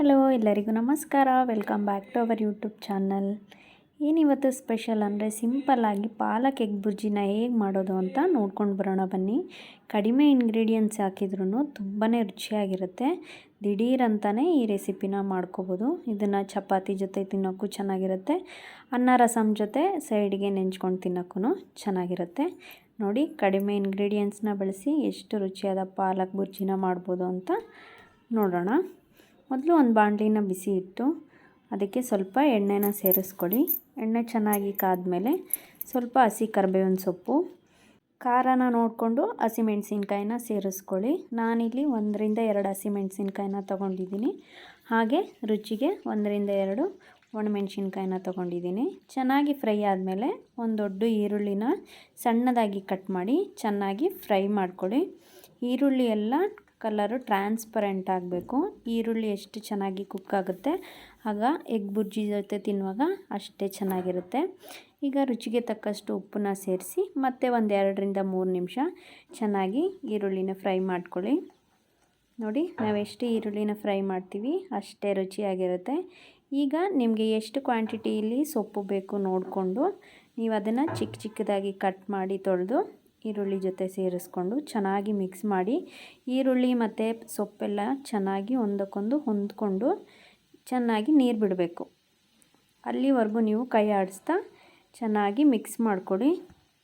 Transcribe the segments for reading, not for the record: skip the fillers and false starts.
Hello ಎಲ್ಲರಿಗೂ ನಮಸ್ಕಾರ. Welcome back to our YouTube channel. ಏನಿವತ್ತು ಸ್ಪೆಷಲ್ ಅಂದರೆ ಸಿಂಪಲ್ಲಾಗಿ ಪಾಲಕ್ ಎಗ್ ಬುರ್ಜಿನ ಹೇಗೆ ಮಾಡೋದು ಅಂತ ನೋಡ್ಕೊಂಡು ಬರೋಣ ಬನ್ನಿ. ಕಡಿಮೆ ಇಂಗ್ರೀಡಿಯೆಂಟ್ಸ್ ಹಾಕಿದ್ರೂ ತುಂಬಾ ರುಚಿಯಾಗಿರುತ್ತೆ. ದಿಢೀರಂತಲೇ ಈ ರೆಸಿಪಿನ ಮಾಡ್ಕೋಬೋದು. ಇದನ್ನು ಚಪಾತಿ ಜೊತೆ ತಿನ್ನೋಕ್ಕೂ ಚೆನ್ನಾಗಿರುತ್ತೆ, ಅನ್ನ ರಸಮ್ ಜೊತೆ ಸೈಡ್ಗೆ ನೆಂಚ್ಕೊಂಡು ತಿನ್ನೋಕ್ಕೂ ಚೆನ್ನಾಗಿರುತ್ತೆ. ನೋಡಿ, ಕಡಿಮೆ ಇಂಗ್ರೀಡಿಯೆಂಟ್ಸ್ನ ಬಳಸಿ ಎಷ್ಟು ರುಚಿಯಾದ ಪಾಲಕ್ ಬುರ್ಜಿನ ಮಾಡ್ಬೋದು ಅಂತ ನೋಡೋಣ. ಮೊದಲು ಒಂದು ಬಾಣಲಿನ ಬಿಸಿ ಇಟ್ಟು ಅದಕ್ಕೆ ಸ್ವಲ್ಪ ಎಣ್ಣೆನ ಸೇರಿಸ್ಕೊಳ್ಳಿ. ಎಣ್ಣೆ ಚೆನ್ನಾಗಿ ಕಾದ್ಮೇಲೆ ಸ್ವಲ್ಪ ಹಸಿ ಕರಿಬೇವಿನ ಸೊಪ್ಪು, ಖಾರನ ನೋಡಿಕೊಂಡು ಹಸಿಮೆಣಸಿನ್ಕಾಯಿನ ಸೇರಿಸ್ಕೊಳ್ಳಿ. ನಾನಿಲ್ಲಿ 1-2 ಹಸಿಮೆಣಸಿನ್ಕಾಯಿನ ತೊಗೊಂಡಿದ್ದೀನಿ. ಹಾಗೆ ರುಚಿಗೆ 1-2 ಒಣಮೆಣಸಿನ್ಕಾಯಿನ ತೊಗೊಂಡಿದ್ದೀನಿ. ಚೆನ್ನಾಗಿ ಫ್ರೈ ಆದಮೇಲೆ ಒಂದು ದೊಡ್ಡ ಈರುಳ್ಳಿನ ಸಣ್ಣದಾಗಿ ಕಟ್ ಮಾಡಿ ಚೆನ್ನಾಗಿ ಫ್ರೈ ಮಾಡ್ಕೊಳ್ಳಿ. ಈರುಳ್ಳಿ ಎಲ್ಲ ಕಲರು ಟ್ರಾನ್ಸ್ಪರೆಂಟ್ ಆಗಬೇಕು. ಈರುಳ್ಳಿ ಎಷ್ಟು ಚೆನ್ನಾಗಿ ಕುಕ್ ಆಗುತ್ತೆ ಆಗ ಎಗ್ ಬುರ್ಜಿ ಜೊತೆ ತಿನ್ನುವಾಗ ಅಷ್ಟೇ ಚೆನ್ನಾಗಿರುತ್ತೆ. ಈಗ ರುಚಿಗೆ ತಕ್ಕಷ್ಟು ಉಪ್ಪನ್ನ ಸೇರಿಸಿ ಮತ್ತೆ 1-2-3 ನಿಮಿಷ ಚೆನ್ನಾಗಿ ಈರುಳ್ಳಿನ ಫ್ರೈ ಮಾಡ್ಕೊಳ್ಳಿ. ನೋಡಿ, ನಾವೆಷ್ಟು ಈರುಳ್ಳಿನ ಫ್ರೈ ಮಾಡ್ತೀವಿ ಅಷ್ಟೇ ರುಚಿಯಾಗಿರುತ್ತೆ. ಈಗ ನಿಮಗೆ ಎಷ್ಟು ಕ್ವಾಂಟಿಟಿಯಲ್ಲಿ ಸೊಪ್ಪು ಬೇಕು ನೋಡಿಕೊಂಡು ನೀವು ಅದನ್ನು ಚಿಕ್ಕದಾಗಿ ಕಟ್ ಮಾಡಿ ತೊಳೆದು ಈರುಳ್ಳಿ ಜೊತೆ ಸೇರಿಸ್ಕೊಂಡು ಚೆನ್ನಾಗಿ ಮಿಕ್ಸ್ ಮಾಡಿ. ಈರುಳ್ಳಿ ಮತ್ತು ಸೊಪ್ಪೆಲ್ಲ ಚೆನ್ನಾಗಿ ಒಂದಕ್ಕೊಂದು ಹೊಂದ್ಕೊಂಡು ಚೆನ್ನಾಗಿ ನೀರು ಬಿಡಬೇಕು. ಅಲ್ಲಿವರೆಗೂ ನೀವು ಕೈ ಆಡಿಸ್ತಾ ಚೆನ್ನಾಗಿ ಮಿಕ್ಸ್ ಮಾಡಿಕೊಡಿ.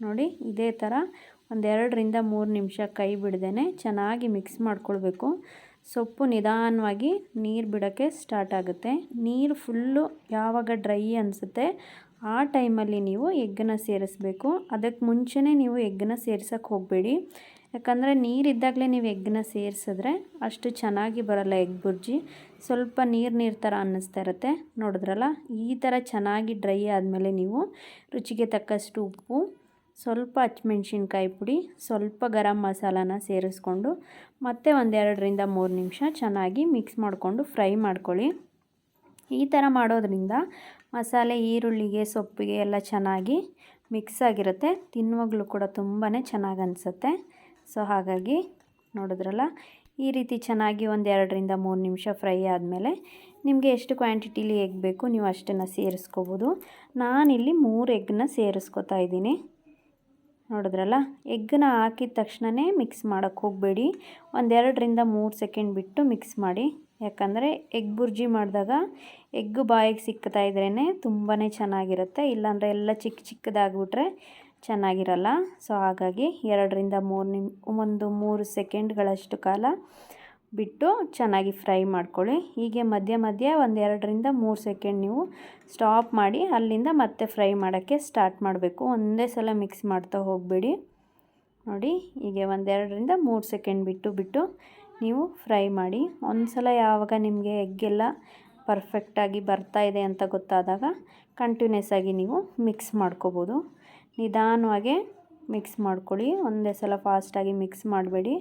ನೋಡಿ, ಇದೇ ಥರ 1-2-3 ನಿಮಿಷ ಕೈ ಬಿಡ್ದೇ ಚೆನ್ನಾಗಿ ಮಿಕ್ಸ್ ಮಾಡ್ಕೊಳ್ಬೇಕು. ಸೊಪ್ಪು ನಿಧಾನವಾಗಿ ನೀರು ಬಿಡೋಕ್ಕೆ ಸ್ಟಾರ್ಟ್ ಆಗುತ್ತೆ. ನೀರು ಫುಲ್ಲು ಯಾವಾಗ ಡ್ರೈ ಅನಿಸುತ್ತೆ ಆ ಟೈಮಲ್ಲಿ ನೀವು ಎಗ್ಗನ್ನು ಸೇರಿಸ್ಬೇಕು. ಅದಕ್ಕೆ ಮುಂಚೆನೇ ನೀವು ಎಗ್ಗನ್ನು ಸೇರ್ಸೋಕ್ಕೆ ಹೋಗಬೇಡಿ. ಯಾಕಂದರೆ ನೀರಿದ್ದಾಗಲೇ ನೀವು ಎಗ್ಗನ್ನು ಸೇರಿಸಿದ್ರೆ ಅಷ್ಟು ಚೆನ್ನಾಗಿ ಬರೋಲ್ಲ ಎಗ್ ಬುರ್ಜಿ. ಸ್ವಲ್ಪ ನೀರು ಥರ ಅನ್ನಿಸ್ತಾ ಇರುತ್ತೆ. ನೋಡಿದ್ರಲ್ಲ, ಈ ಥರ ಚೆನ್ನಾಗಿ ಡ್ರೈ ಆದಮೇಲೆ ನೀವು ರುಚಿಗೆ ತಕ್ಕಷ್ಟು ಉಪ್ಪು, ಸ್ವಲ್ಪ ಹಸಿಮೆಣ್ಸಿನ್ಕಾಯಿ ಪುಡಿ, ಸ್ವಲ್ಪ ಗರಂ ಮಸಾಲಾನ ಸೇರಿಸ್ಕೊಂಡು ಮತ್ತೆ 1-2-3 ನಿಮಿಷ ಚೆನ್ನಾಗಿ ಮಿಕ್ಸ್ ಮಾಡಿಕೊಂಡು ಫ್ರೈ ಮಾಡ್ಕೊಳ್ಳಿ. ಈ ಥರ ಮಾಡೋದ್ರಿಂದ ಮಸಾಲೆ ಈರುಳ್ಳಿಗೆ ಸೊಪ್ಪಿಗೆ ಎಲ್ಲ ಚೆನ್ನಾಗಿ ಮಿಕ್ಸ್ ಆಗಿರುತ್ತೆ. ತಿನ್ನುವಾಗಲೂ ಕೂಡ ತುಂಬಾ ಚೆನ್ನಾಗಿ ಅನಿಸುತ್ತೆ. ಸೊ ಹಾಗಾಗಿ ನೋಡಿದ್ರಲ್ಲ, ಈ ರೀತಿ ಚೆನ್ನಾಗಿ 1-2-3 ನಿಮಿಷ ಫ್ರೈ ಆದಮೇಲೆ ನಿಮಗೆ ಎಷ್ಟು ಕ್ವಾಂಟಿಟಿಲಿ ಎಗ್ ಬೇಕು ನೀವು ಅಷ್ಟನ್ನು ಸೇರಿಸ್ಕೋಬೋದು. ನಾನಿಲ್ಲಿ 3 ಎಗ್ಗನ್ನ ಸೇರಿಸ್ಕೊತಾ ಇದ್ದೀನಿ. ನೋಡಿದ್ರಲ್ಲ, ಎಗ್ಗನ್ನ ಹಾಕಿದ ತಕ್ಷಣವೇ ಮಿಕ್ಸ್ ಮಾಡೋಕ್ಕೆ ಹೋಗಬೇಡಿ. 1-2-3 ಸೆಕೆಂಡ್ ಬಿಟ್ಟು ಮಿಕ್ಸ್ ಮಾಡಿ. ಯಾಕಂದರೆ ಎಗ್ ಬುರ್ಜಿ ಮಾಡಿದಾಗ ಎಗ್ಗು ಬಾಯಿಗೆ ಸಿಗ್ತಾ ಇದ್ರೇ ತುಂಬಾ ಚೆನ್ನಾಗಿರುತ್ತೆ. ಇಲ್ಲಾಂದರೆ ಎಲ್ಲ ಚಿಕ್ಕದಾಗ್ಬಿಟ್ರೆ ಚೆನ್ನಾಗಿರಲ್ಲ. ಸೊ ಹಾಗಾಗಿ 2-3 ಸೆಕೆಂಡ್ಗಳಷ್ಟು ಕಾಲ ಬಿಟ್ಟು ಚೆನ್ನಾಗಿ ಫ್ರೈ ಮಾಡ್ಕೊಳ್ಳಿ. ಹೀಗೆ ಮಧ್ಯ 1-2-3 ಸೆಕೆಂಡ್ ನೀವು ಸ್ಟಾಪ್ ಮಾಡಿ ಅಲ್ಲಿಂದ ಮತ್ತೆ ಫ್ರೈ ಮಾಡೋಕ್ಕೆ ಸ್ಟಾರ್ಟ್ ಮಾಡಬೇಕು. ಒಂದೇ ಸಲ ಮಿಕ್ಸ್ ಮಾಡ್ತಾ ಹೋಗಬೇಡಿ. ನೋಡಿ, ಹೀಗೆ 1-2-3 ಸೆಕೆಂಡ್ ಬಿಟ್ಟು ನೀವು ಫ್ರೈ ಮಾಡಿ. ಒಂದು ಸಲ ಯಾವಾಗ ನಿಮಗೆ ಎಗ್ಗೆಲ್ಲ ಪರ್ಫೆಕ್ಟಾಗಿ ಬರ್ತಾಯಿದೆ ಅಂತ ಗೊತ್ತಾದಾಗ ಕಂಟಿನ್ಯೂಸ್ ಆಗಿ ನೀವು ಮಿಕ್ಸ್ ಮಾಡ್ಕೋಬೋದು. ನಿಧಾನವಾಗಿ ಮಿಕ್ಸ್ ಮಾಡ್ಕೊಳ್ಳಿ. ಒಂದೇ ಸಲ ಫಾಸ್ಟಾಗಿ ಮಿಕ್ಸ್ ಮಾಡಬೇಡಿ.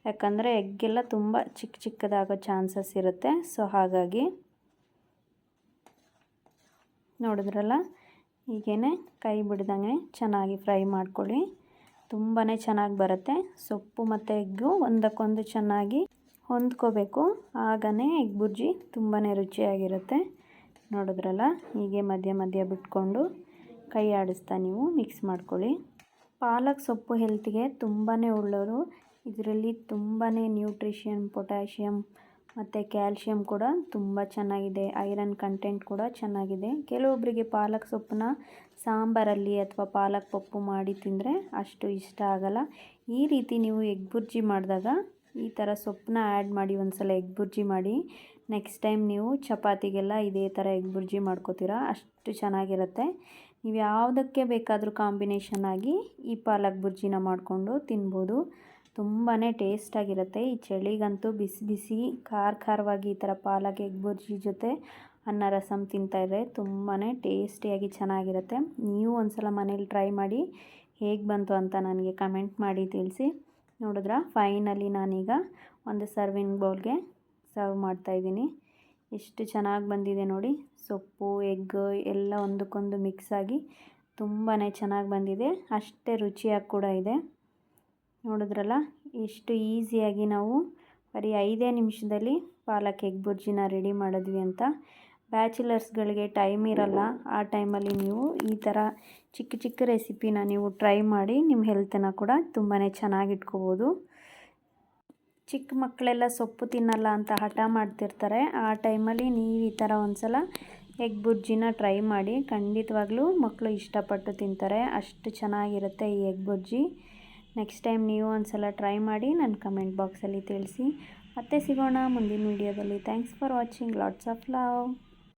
ಯಾಕಂದರೆ ಎಗ್ಗೆಲ್ಲ ತುಂಬ ಚಿಕ್ಕದಾಗೋ ಚಾನ್ಸಸ್ ಇರುತ್ತೆ. ಸೊ ಹಾಗಾಗಿ ನೋಡಿದ್ರಲ್ಲ, ಹೀಗೇ ಕೈ ಬಿಡ್ದಂಗೆ ಚೆನ್ನಾಗಿ ಫ್ರೈ ಮಾಡ್ಕೊಳ್ಳಿ. ತುಂಬಾ ಚೆನ್ನಾಗಿ ಬರುತ್ತೆ. ಸೊಪ್ಪು ಮತ್ತು ಎಗ್ಗು ಒಂದಕ್ಕೊಂದು ಚೆನ್ನಾಗಿ ಹೊಂದ್ಕೋಬೇಕು. ಆಗನೇ ಎಗ್ ಬುರ್ಜಿ ತುಂಬಾ ರುಚಿಯಾಗಿರುತ್ತೆ. ನೋಡಿದ್ರಲ್ಲ, ಹೀಗೆ ಮಧ್ಯ ಬಿಟ್ಕೊಂಡು ಕೈ ಆಡಿಸ್ತಾ ನೀವು ಮಿಕ್ಸ್ ಮಾಡ್ಕೊಳ್ಳಿ. ಪಾಲಕ್ ಸೊಪ್ಪು ಹೆಲ್ತಿಗೆ ತುಂಬಾ ಒಳ್ಳೆಯದು. ಇದರಲ್ಲಿ ತುಂಬಾ ನ್ಯೂಟ್ರಿಷನ್, ಪೊಟ್ಯಾಷಿಯಮ್ ಮತ್ತು ಕ್ಯಾಲ್ಶಿಯಮ್ ಕೂಡ ತುಂಬ ಚೆನ್ನಾಗಿದೆ. ಐರನ್ ಕಂಟೆಂಟ್ ಕೂಡ ಚೆನ್ನಾಗಿದೆ. ಕೆಲವೊಬ್ಬರಿಗೆ ಪಾಲಕ್ ಸೊಪ್ಪನ್ನ ಸಾಂಬಾರಲ್ಲಿ ಅಥವಾ ಪಾಲಕ್ ಪಪ್ಪು ಮಾಡಿ ತಿಂದರೆ ಅಷ್ಟು ಇಷ್ಟ ಆಗಲ್ಲ. ಈ ರೀತಿ ನೀವು ಎಗ್ ಬುರ್ಜಿ ಮಾಡಿದಾಗ ಈ ಥರ ಸೊಪ್ಪನ್ನ ಆ್ಯಡ್ ಮಾಡಿ ಒಂದು ಸಲ ಎಗ್ ಬುರ್ಜಿ ಮಾಡಿ. ನೆಕ್ಸ್ಟ್ ಟೈಮ್ ನೀವು ಚಪಾತಿಗೆಲ್ಲ ಇದೇ ಥರ ಎಗ್ ಬುರ್ಜಿ ಮಾಡ್ಕೋತೀರಾ, ಅಷ್ಟು ಚೆನ್ನಾಗಿರುತ್ತೆ. ನೀವು ಯಾವುದಕ್ಕೆ ಬೇಕಾದರೂ ಕಾಂಬಿನೇಷನ್ ಆಗಿ ಈ ಪಾಲಕ್ ಬುರ್ಜಿನ ಮಾಡಿಕೊಂಡು ತಿನ್ಬೋದು. ತುಂಬಾ ಟೇಸ್ಟಾಗಿರುತ್ತೆ. ಈ ಚಳಿಗಂತೂ ಬಿಸಿ ಖಾರವಾಗಿ ಈ ಥರ ಪಾಲಕ್ ಎಗ್ ಬುರ್ಜಿ ಜೊತೆ ಅನ್ನ ರಸಮ್ ತಿಂತಾಯಿದ್ರೆ ತುಂಬಾ ಟೇಸ್ಟಿಯಾಗಿ ಚೆನ್ನಾಗಿರುತ್ತೆ. ನೀವು ಒಂದು ಸಲ ಮನೇಲಿ ಟ್ರೈ ಮಾಡಿ ಹೇಗೆ ಬಂತು ಅಂತ ನನಗೆ ಕಮೆಂಟ್ ಮಾಡಿ ತಿಳಿಸಿ. ನೋಡಿದ್ರಾ, ಫೈನಲಿ ನಾನೀಗ ಒಂದು ಸರ್ವಿಂಗ್ ಬೌಲ್ಗೆ ಸರ್ವ್ ಮಾಡ್ತಾಯಿದ್ದೀನಿ. ಎಷ್ಟು ಚೆನ್ನಾಗಿ ಬಂದಿದೆ ನೋಡಿ. ಸೊಪ್ಪು, ಎಗ್ ಎಲ್ಲ ಒಂದಕ್ಕೊಂದು ಮಿಕ್ಸ್ ಆಗಿ ತುಂಬಾ ಚೆನ್ನಾಗಿ ಬಂದಿದೆ. ಅಷ್ಟೇ ರುಚಿಯಾಗಿ ಕೂಡ ಇದೆ. ನೋಡಿದ್ರಲ್ಲ, ಎಷ್ಟು ಈಸಿಯಾಗಿ ನಾವು ಬರೀ 5 ನಿಮಿಷದಲ್ಲಿ ಪಾಲಕ್ ಎಗ್ ಬುರ್ಜಿನ ರೆಡಿ ಮಾಡಿದ್ವಿ ಅಂತ. ಬ್ಯಾಚುಲರ್ಸ್ಗಳಿಗೆ ಟೈಮ್ ಇರಲ್ಲ, ಆ ಟೈಮಲ್ಲಿ ನೀವು ಈ ಥರ ಚಿಕ್ಕ ಚಿಕ್ಕ ರೆಸಿಪಿನ ನೀವು ಟ್ರೈ ಮಾಡಿ ನಿಮ್ಮ ಹೆಲ್ತನ್ನು ಕೂಡ ತುಂಬಾ ಚೆನ್ನಾಗಿಟ್ಕೋಬೋದು. ಚಿಕ್ಕ ಮಕ್ಕಳೆಲ್ಲ ಸೊಪ್ಪು ತಿನ್ನಲ್ಲ ಅಂತ ಹಠ ಮಾಡ್ತಿರ್ತಾರೆ. ಆ ಟೈಮಲ್ಲಿ ನೀವು ಈ ಥರ ಒಂದ್ಸಲ ಎಗ್ ಬುರ್ಜಿನ ಟ್ರೈ ಮಾಡಿ, ಖಂಡಿತವಾಗ್ಲೂ ಮಕ್ಕಳು ಇಷ್ಟಪಟ್ಟು ತಿಂತಾರೆ. ಅಷ್ಟು ಚೆನ್ನಾಗಿರುತ್ತೆ ಈ ಎಗ್ ಬುರ್ಜಿ. ನೆಕ್ಸ್ಟ್ ಟೈಮ್ ನೀವು ಒಂದ್ಸಲ ಟ್ರೈ ಮಾಡಿ ನನ್ನ ಕಮೆಂಟ್ ಬಾಕ್ಸಲ್ಲಿ ತಿಳಿಸಿ. ಮತ್ತೆ ಸಿಗೋಣ ಮುಂದಿನ ವೀಡಿಯೋದಲ್ಲಿ. Thanks for watching. Lots of love.